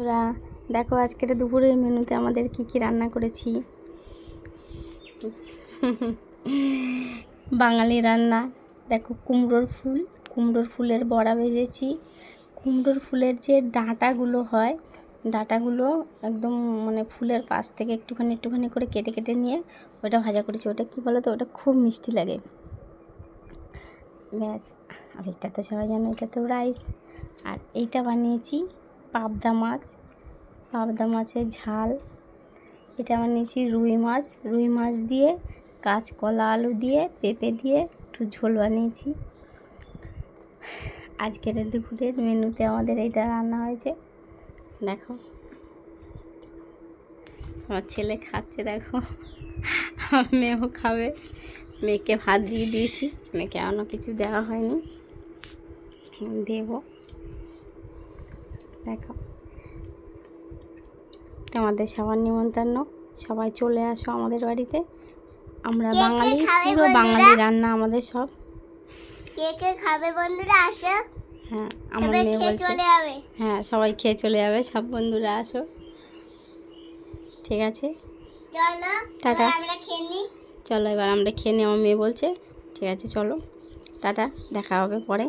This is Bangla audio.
বন্ধুরা দেখো আজকের দুপুরের মেনুতে আমাদের কি রান্না করেছি। বাঙালি রান্না দেখো, কুমড়োর ফুলের বড়া ভেজেছি। কুমড়োর ফুলের যে ডাঁটাগুলো হয়, ডাঁটাগুলো একদম মানে ফুলের পাশ থেকে একটুখানি করে কেটে কেটে নিয়ে ওটা ভাজা করেছি। ওটা কী বলো তো, ওটা খুব মিষ্টি লাগে। ব্যাস, আর এটা তো সবাই জানো, এটা তো রাইস। আর এইটা বানিয়েছি পাবদা মাছের ঝাল। এটা বানিয়েছি রুই মাছ দিয়ে কাঁচকলা আলু দিয়ে পেঁপে দিয়ে একটু ঝোল বানিয়েছি। আজকের দুপুরের মেনুতে আমাদের এইটা রান্না হয়েছে। দেখো আমার ছেলে খাচ্ছে, দেখো আমার মেয়েও খাবে। মেয়েকে ভাত দিয়ে দিয়েছি, মেয়েকে এখনও কিছু দেওয়া হয়নি, দেবো। দেখো তোমাদের সবার নিমন্ত্রণ, সবাই চলে আসো আমাদের বাড়িতে। আমরা বাঙালি, পুরো বাঙালি রান্না আমাদের সব। কে কে খাবে বন্ধুরা আসো। হ্যাঁ, আমার মেয়ে বলছে হ্যাঁ সবাই খেয়ে চলে যাবে, সব বন্ধুরা আসো। ঠিক আছে, চলো টাটা। আমরা খেয়ে নিই। চলো এবার আমরা খেয়ে নিই, আমার মেয়ে বলছে। ঠিক আছে চলো, টাটা, দেখা হবে পরে।